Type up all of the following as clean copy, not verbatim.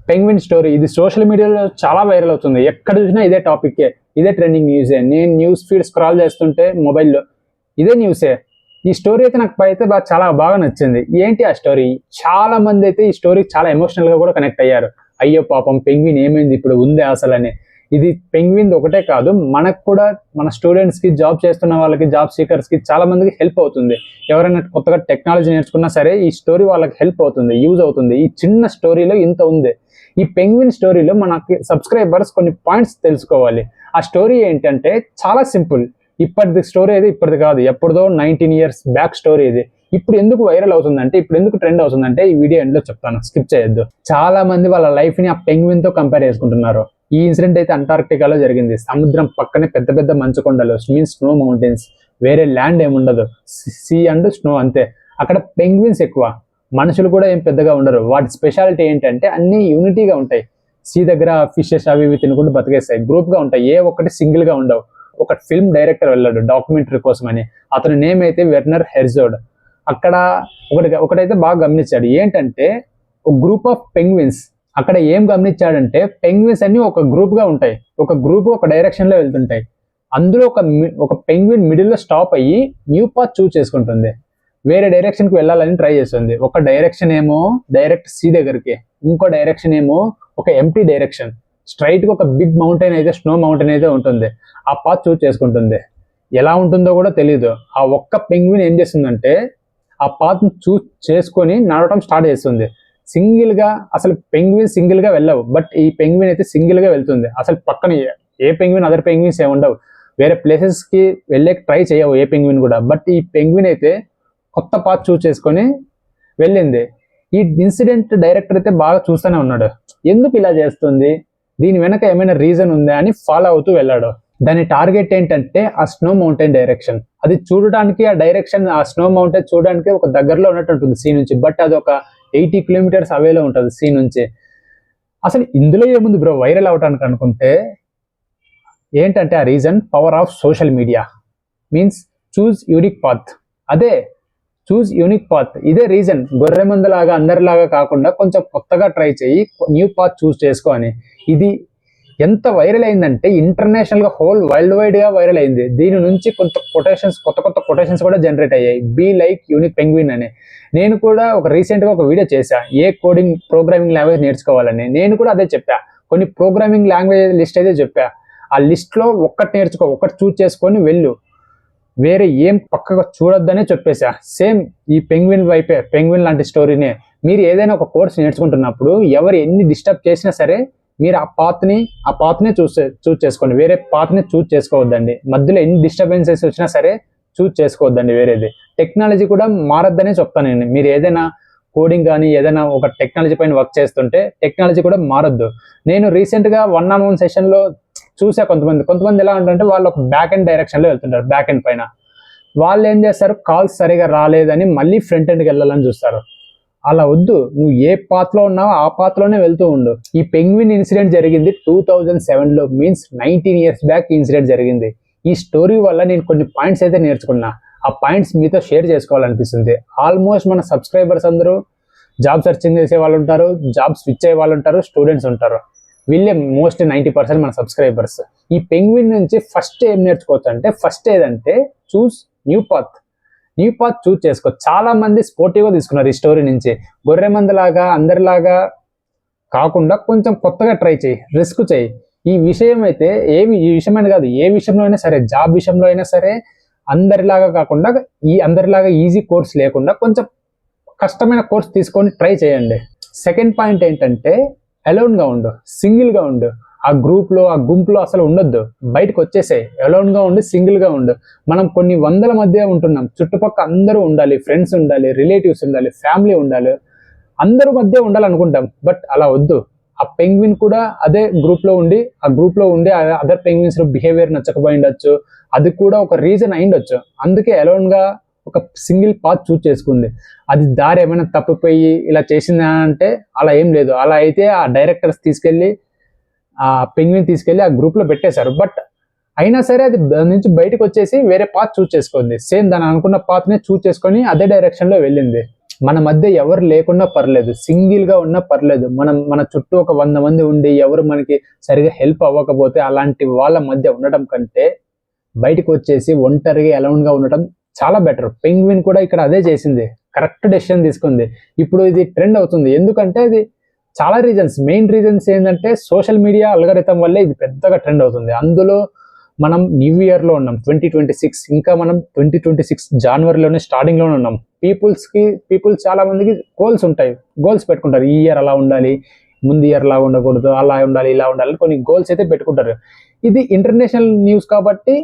Penguin story ఇది social మీడియాలో చాలా వైరల్ అవుతుంది. ఎక్కడ చూసినా ఇదే టాపిక్, ఇదే ట్రెండింగ్ న్యూసే. నేను న్యూస్ ఫీడ్ స్క్రాల్ చేస్తుంటే మొబైల్లో ఇదే న్యూసే. ఈ స్టోరీ అయితే నాకు అయితే చాలా బాగా నచ్చింది. ఏంటి ఆ స్టోరీ? చాలా మంది అయితే ఈ స్టోరీకి చాలా ఎమోషనల్ గా కూడా కనెక్ట్ అయ్యారు. అయ్యో పాపం పెంగ్విన్ ఏమైంది ఇప్పుడు ఉంది అసలు అని. ఇది పెంగ్విన్ ఒకటే కాదు, మనకు కూడా మన స్టూడెంట్స్ కి, జాబ్ చేస్తున్న వాళ్ళకి, జాబ్ సీకర్స్ కి చాలా మందికి హెల్ప్ అవుతుంది. ఎవరైనా కొత్తగా టెక్నాలజీ నేర్చుకున్నా సరే ఈ స్టోరీ వాళ్ళకి హెల్ప్ అవుతుంది, యూజ్ అవుతుంది. ఈ చిన్న స్టోరీలో ఇంత ఉంది. ఈ పెంగ్విన్ స్టోరీలో మనకి సబ్స్క్రైబర్స్ కొన్ని పాయింట్స్ తెలుసుకోవాలి. ఆ స్టోరీ ఏంటంటే చాలా సింపుల్. ఇప్పటిది స్టోరీ అయితే ఇప్పటిది కాదు, ఎప్పుడుదో 19 years బ్యాక్ స్టోరీ ఇది. ఇప్పుడు ఎందుకు వైరల్ అవుతుందంటే, ఇప్పుడు ఎందుకు ట్రెండ్ అవుతుందంటే ఈ వీడియో ఎండ్లో చెప్తాను, స్కిప్ చేయొద్దు. చాలా మంది వాళ్ళ లైఫ్ ని ఆ పెంగ్విన్ తో కంపేర్ చేసుకుంటున్నారు. ఈ ఇన్సిడెంట్ అయితే అంటార్క్టికాలో జరిగింది. సముద్రం పక్కనే పెద్ద పెద్ద మంచు కొండలు, మీన్స్ స్నో మౌంటైన్స్, వేరే ల్యాండ్ ఏముండదు, సీ అండ్ స్నో అంతే. అక్కడ పెంగ్విన్స్ ఎక్కువ, మనుషులు కూడా ఏం పెద్దగా ఉండరు. వాటి స్పెషాలిటీ ఏంటంటే అన్ని యూనిటీగా ఉంటాయి. సీ దగ్గర ఫిషెస్ అవి ఇవి తినుకుంటూ బతికేస్తాయి. గ్రూప్ గా ఉంటాయి, ఏ ఒక్కటి సింగిల్ గా ఉండవు. ఒక ఫిల్మ్ డైరెక్టర్ వెళ్ళాడు డాక్యుమెంటరీ కోసం అని. అతని నేమ్ అయితే వెర్నర్ హెర్జోగ్. అక్కడ ఒకటైతే బాగా గమనించాడు. ఏంటంటే ఒక గ్రూప్ ఆఫ్ పెంగ్విన్స్, అక్కడ ఏం గమనించాడంటే పెంగ్విన్స్ అన్ని ఒక గ్రూప్ గా ఉంటాయి, ఒక గ్రూప్ ఒక డైరెక్షన్ లో వెళ్తుంటాయి. అందులో ఒక పెంగ్విన్ మిడిల్ లో స్టాప్ అయ్యి న్యూ పాత్ చూస్ చేసుకుంటుంది, వేరే డైరెక్షన్ కి వెళ్ళాలని ట్రై చేస్తుంది. ఒక డైరెక్షన్ ఏమో డైరెక్ట్ సీ దగ్గరికి, ఇంకో డైరెక్షన్ ఏమో ఒక ఎంటీ డైరెక్షన్. స్ట్రైట్ గా ఒక బిగ్ మౌంటైన్ అయితే, స్నో మౌంటైన్ అయితే ఉంటుంది, ఆ పాత్ చూస్ చేసుకుంటుంది. ఎలా ఉంటుందో కూడా తెలియదు. ఆ ఒక్క పెంగ్విన్ ఏం చేస్తుందంటే ఆ పాత్ చూస్ చేసుకొని నడవటం స్టార్ట్ చేస్తుంది. సింగిల్ గా, అసలు పెంగ్విన్ సింగిల్ గా వెళ్ళవు, బట్ ఈ పెంగ్విన్ అయితే సింగిల్ గా వెళ్తుంది. అసలు పక్కన ఏ పెంగ్విన్, అదర్ పెంగ్విన్స్ ఏమి ఉండవు, వేరే ప్లేసెస్ కి వెళ్ళే ట్రై చేయవు ఏ పెంగ్విన్ కూడా. బట్ ఈ పెంగ్విన్ అయితే కొత్త పాత్ చూస్ చేసుకొని వెళ్ళింది. ఈ ఇన్సిడెంట్ డైరెక్టర్ అయితే బాగా చూస్తూనే ఉన్నాడు, ఎందుకు ఇలా చేస్తుంది, దీని వెనక ఏమైనా రీజన్ ఉందా అని ఫాలో అవుతూ వెళ్ళాడు. దాని టార్గెట్ ఏంటంటే ఆ స్నో మౌంటైన్ డైరెక్షన్. అది చూడడానికి, ఆ డైరెక్షన్, ఆ స్నో మౌంటైన్ చూడడానికి ఒక దగ్గరలో ఉన్నట్టు ఉంటుంది సీ నుంచి, బట్ అది ఒక 80 kilometers అవేలో ఉంటుంది సీ నుంచి. అసలు ఇందులో ఏముంది బ్రో వైరల్ అవటానికి అనుకుంటే, ఏంటంటే ఆ reason power of social media. Means choose unique path. అదే చూజ్ యూనిక్ పాత్, ఇదే రీజన్. గొర్రె మందులాగా అందరిలాగా కాకుండా కొంచెం కొత్తగా ట్రై చేయి, న్యూ పాత్ చూస్ చేసుకో అని. ఇది ఎంత వైరల్ అయిందంటే ఇంటర్నేషనల్ గా, హోల్ వరల్డ్ వైడ్ గా వైరల్ అయింది. దీని నుంచి కొత్త కొత్త కొటేషన్స్ కూడా జనరేట్ అయ్యాయి. బీ లైక్ యూనిక్ పెంగ్విన్ అని. నేను కూడా రీసెంట్ గా ఒక వీడియో చేశా, ఏ కోడింగ్ ప్రోగ్రామింగ్ లాంగ్వేజ్ నేర్చుకోవాలని. నేను కూడా అదే చెప్పా, కొన్ని ప్రోగ్రామింగ్ లాంగ్వేజ్ లిస్ట్ అయితే చెప్పా. ఆ లిస్ట్ లో ఒక్కటి నేర్చుకో, ఒకటి చూస్ చేసుకొని వెళ్ళు, వేరే ఏం పక్కగా చూడొద్దనే చెప్పేశా. సేమ్ ఈ పెంగ్విన్ వైపే, పెంగ్విన్ లాంటి స్టోరీనే. మీరు ఏదైనా ఒక కోర్స్ నేర్చుకుంటున్నప్పుడు ఎవరు ఎన్ని డిస్టర్బ్ చేసినా సరే మీరు ఆ పాత్నే చూస్ చేసుకోండి, వేరే పాత్ని చూస్ చేసుకోవద్దండి. మధ్యలో ఎన్ని డిస్టర్బెన్సెస్ వచ్చినా సరే చూస్ చేసుకోవద్దండి వేరేది. టెక్నాలజీ కూడా మారద్దనే చెప్తాను నేను. మీరు ఏదైనా కోడింగ్ కానీ ఏదైనా ఒక టెక్నాలజీ పైన వర్క్ చేస్తుంటే టెక్నాలజీ కూడా మారద్దు. నేను రీసెంట్ గా 1-on-1 సెషన్ లో చూసా, కొంతమంది ఎలా ఉంటుందంటే వాళ్ళు ఒక బ్యాక్ ఎండ్ డైరెక్షన్ లో వెళ్తుంటారు. బ్యాక్ ఎండ్ పైన వాళ్ళు ఏం చేస్తారు, కాల్స్ సరిగా రాలేదని మళ్ళీ ఫ్రంట్ ఎండ్కి వెళ్ళాలని చూస్తారు. అలా వద్దు, నువ్వు ఏ పాత్ లో ఉన్నావో ఆ పాత్ లోనే వెళ్తూ ఉండు. ఈ పెంగ్విన్ ఇన్సిడెంట్ జరిగింది 2007 లో, మీన్స్ 19 years బ్యాక్ ఈ ఇన్సిడెంట్ జరిగింది. ఈ స్టోరీ వల్ల నేను కొన్ని పాయింట్స్ అయితే నేర్చుకున్నా. ఆ పాయింట్స్ మీతో షేర్ చేసుకోవాలనిపిస్తుంది. ఆల్మోస్ట్ మన సబ్స్క్రైబర్స్ అందరూ జాబ్ సర్చింగ్ చేసే వాళ్ళు ఉంటారు, జాబ్ స్విచ్ అయ్యే వాళ్ళు ఉంటారు, స్టూడెంట్స్ ఉంటారు. వీళ్ళే మోస్ట్లీ 90% మన సబ్స్క్రైబర్స్. ఈ పెంగ్విన్ నుంచి ఫస్ట్ ఏం నేర్చుకోవచ్చు అంటే, ఫస్ట్ ఏదంటే చూస్ న్యూ పాత్ చూస్ చేసుకో. చాలా మంది స్పోర్టివ్గా తీసుకున్నారు ఈ స్టోరీ నుంచి. గొర్రె మందలాగా అందరిలాగా కాకుండా కొంచెం కొత్తగా ట్రై చేయి, రిస్క్ చేయి. ఈ విషయం అయితే ఈ విషయమైన కాదు, ఏ విషయంలో అయినా సరే, జాబ్ విషయంలో అయినా సరే, అందరిలాగా కాకుండా, అందరిలాగా ఈజీ కోర్స్ లేకుండా కొంచెం కష్టమైన కోర్స్ తీసుకొని ట్రై చేయండి. సెకండ్ పాయింట్ ఏంటంటే అలోన్ గా ఉండు, సింగిల్ గా ఉండు. ఆ గుంపులో అసలు ఉండొద్దు, బయటకు వచ్చేసాయి. అలోన్ గా ఉండి సింగిల్ గా ఉండు. మనం కొన్ని వందల మధ్య ఉంటున్నాం, చుట్టుపక్కల అందరూ ఉండాలి, ఫ్రెండ్స్ ఉండాలి, రిలేటివ్స్ ఉండాలి, ఫ్యామిలీ ఉండాలి, అందరూ మధ్య ఉండాలనుకుంటాం. బట్ అలా వద్దు. ఆ పెంగ్విన్ కూడా అదే గ్రూప్ లో ఉండి అదర్ పెంగ్విన్స్ బిహేవియర్ నచ్చకపోయి ఉండొచ్చు, అది కూడా ఒక రీజన్ అయిండొచ్చు. అందుకే అలోన్ గా ఒక సింగిల్ పాత్ చూస్ చేసుకుంది. అది దారి ఏమైనా తప్పిపోయి ఇలా చేసిందా అంటే అలా ఏం లేదు. అలా అయితే ఆ డైరెక్టర్స్ ఆ పెంగ్విన్ తీసుకెళ్లి ఆ గ్రూప్ లో పెట్టేశారు. బట్ అయినా సరే అది దాని నుంచి బయటకు వచ్చేసి వేరే పాత్ చూస్ చేసుకుంది. సేమ్ దాని అనుకున్న పాత్ ని చూస్ చేసుకొని అదే డైరెక్షన్ లో వెళ్ళింది. మన మధ్య ఎవరు లేకున్నా పర్లేదు, సింగిల్గా ఉన్నా పర్లేదు, మన చుట్టూ ఒక 100 మంది ఉండి ఎవరు మనకి సరిగా హెల్ప్ అవ్వకపోతే అలాంటి వాళ్ళ మధ్య ఉండటం కంటే బయటకు వచ్చేసి ఒంటరిగా అలౌన్గా ఉండటం చాలా బెటర్. పెంగ్విన్ కూడా ఇక్కడ అదే చేసింది, కరెక్ట్ డెసిషన్ తీసుకుంది. ఇప్పుడు ఇది ట్రెండ్ అవుతుంది ఎందుకంటే ఇది చాలా రీజన్స్, మెయిన్ రీజన్స్ ఏంటంటే సోషల్ మీడియా అల్గరిథం వల్లే ఇది పెద్దగా ట్రెండ్ అవుతుంది. అందులో మనం న్యూ ఇయర్లో ఉన్నాం 2026, ఇంకా మనం 2026 జనవరిలోనే స్టార్టింగ్లోనే ఉన్నాం. పీపుల్స్ చాలా మందికి గోల్స్ ఉంటాయి, గోల్స్ పెట్టుకుంటారు. ఈ ఇయర్ అలా ఉండాలి, ముందు ఇయర్ అలా ఉండకూడదు, అలా ఉండాలి, ఇలా ఉండాలి, కొన్ని గోల్స్ అయితే పెట్టుకుంటారు. ఇది ఇంటర్నేషనల్ న్యూస్ కాబట్టి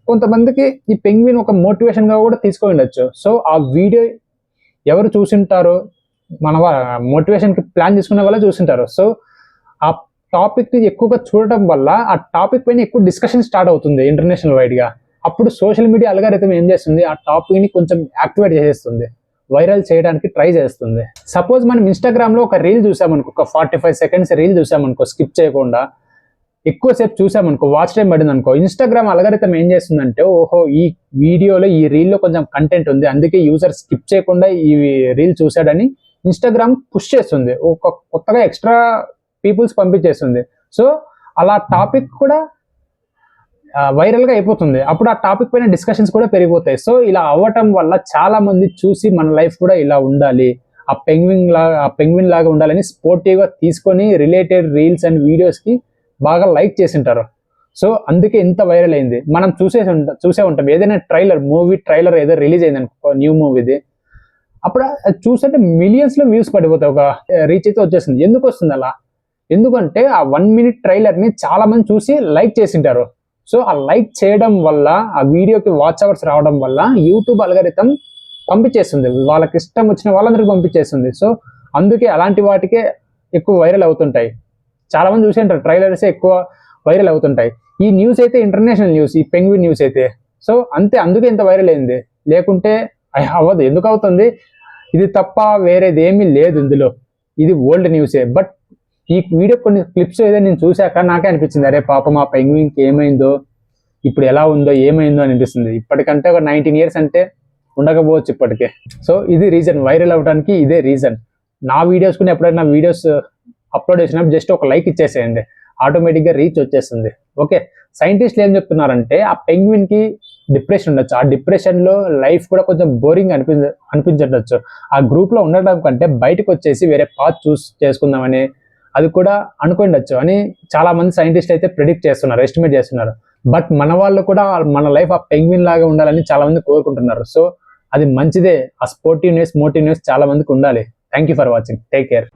కొంతమందికి ఈ పెంగ్విన్ ఒక మోటివేషన్గా కూడా తీసుకొని ఉండొచ్చు. సో ఆ వీడియో ఎవరు చూసింటారో, మన మోటివేషన్కి ప్లాన్ చేసుకునే వాళ్ళే చూసింటారు. సో ఆ టాపిక్ని ఎక్కువగా చూడటం వల్ల ఆ టాపిక్ పైన ఎక్కువ డిస్కషన్ స్టార్ట్ అవుతుంది ఇంటర్నేషనల్ వైడ్గా. అప్పుడు సోషల్ మీడియా అల్గారిథం ఏం చేస్తుంది, ఆ టాపిక్ని కొంచెం యాక్టివేట్ చేసేస్తుంది, వైరల్ చేయడానికి ట్రై చేస్తుంది. సపోజ్ మనం ఇన్స్టాగ్రామ్లో ఒక రీల్ చూసామనుకో, ఒక 45 సెకండ్స్ రీల్ చూసామనుకో, స్కిప్ చేయకుండా ఎక్కువసేపు చూసామనుకో, వాచ్ టైం పడింది అనుకో, ఇన్స్టాగ్రామ్ అల్గారిథం ఏం చేస్తుందంటే, ఓహో ఈ వీడియోలో ఈ రీల్లో కొంచెం కంటెంట్ ఉంది, అందుకే యూజర్ స్కిప్ చేయకుండా ఈ రీల్ చూసాడని ఇన్స్టాగ్రామ్ పుష్ చేస్తుంది, ఒక కొత్తగా ఎక్స్ట్రా పీపుల్స్ పంపించేస్తుంది. సో అలా టాపిక్ కూడా వైరల్గా అయిపోతుంది. అప్పుడు ఆ టాపిక్ పైన డిస్కషన్స్ కూడా పెరిగిపోతాయి. సో ఇలా అవ్వటం వల్ల చాలా మంది చూసి మన లైఫ్ కూడా ఇలా ఉండాలి, ఆ పెంగ్విన్ లాగా ఉండాలని స్పోర్టివ్గా తీసుకొని రిలేటెడ్ రీల్స్ అండ్ వీడియోస్కి బాగా లైక్ చేసింటారు. సో అందుకే ఇంత వైరల్ అయింది. మనం చూసే ఉంటాం ఏదైనా మూవీ ట్రైలర్ ఏదో రిలీజ్ అయింది అనుకో, న్యూ మూవీది, అప్పుడు అది చూస్తుంటే మిలియన్స్లో వ్యూస్ పడిపోతాయి, ఒక రీచ్ అయితే వచ్చేస్తుంది. ఎందుకు వస్తుంది అలా? ఎందుకంటే ఆ 1 minute ట్రైలర్ని చాలా మంది చూసి లైక్ చేసింటారు. సో ఆ లైక్ చేయడం వల్ల, ఆ వీడియోకి వాచ్ అవర్స్ రావడం వల్ల యూట్యూబ్ అల్గారిథం పంపించేస్తుంది, వాళ్ళకి ఇష్టం వచ్చిన వాళ్ళందరికీ పంపించేస్తుంది. సో అందుకే అలాంటి వాటికే ఎక్కువ వైరల్ అవుతుంటాయి. చాలా మంది చూసింటారు, ట్రైలర్స్ ఎక్కువ వైరల్ అవుతుంటాయి. ఈ న్యూస్ అయితే ఇంటర్నేషనల్ న్యూస్, ఈ పెంగ్విన్ న్యూస్ అయితే. సో అందుకే ఇంత వైరల్ అయింది, లేకుంటే అవ్వదు. ఎందుకు అవుతుంది? ఇది తప్ప వేరేది ఏమీ లేదు ఇందులో, ఇది ఓల్డ్ న్యూసే. బట్ ఈ వీడియో కొన్ని క్లిప్స్ ఏదో నేను చూశాక నాకే అనిపించింది, అరే పాపం ఆ పెంగ్విన్కి ఏమైందో, ఇప్పుడు ఎలా ఉందో ఏమైందో అనిపిస్తుంది. ఇప్పటికంటే ఒక 19 years అంటే ఉండకపోవచ్చు ఇప్పటికే. సో ఇది రీజన్, వైరల్ అవ్వడానికి ఇదే రీజన్. నా వీడియోస్ కూడా ఎప్పుడైనా వీడియోస్ అప్లోడ్ చేసినప్పుడు జస్ట్ ఒక లైక్ ఇచ్చేసేయండి, ఆటోమేటిక్గా రీచ్ వచ్చేస్తుంది. ఓకే, సైంటిస్టులు ఏం చెప్తున్నారంటే ఆ పెంగ్విన్కి డిప్రెషన్ ఉండొచ్చు, ఆ డిప్రెషన్లో లైఫ్ కూడా కొంచెం బోరింగ్ అనిపించవచ్చు. ఆ గ్రూప్లో ఉండడం కంటే బయటకు వచ్చేసి వేరే పాత్ చేసుకుందామని అది కూడా అనుకోండొచ్చు అని చాలా మంది సైంటిస్ట్ అయితే ప్రిడిక్ట్ చేస్తున్నారు, ఎస్టిమేట్ చేస్తున్నారు. బట్ మన వాళ్ళు కూడా మన లైఫ్ ఆ పెంగ్విన్ లాగా ఉండాలని చాలా మంది కోరుకుంటున్నారు. సో అది మంచిదే, ఆ స్పోర్టివ్ న్యూస్, మోటివ్ న్యూస్ చాలా మందికి ఉండాలి. Thank you for watching, take care.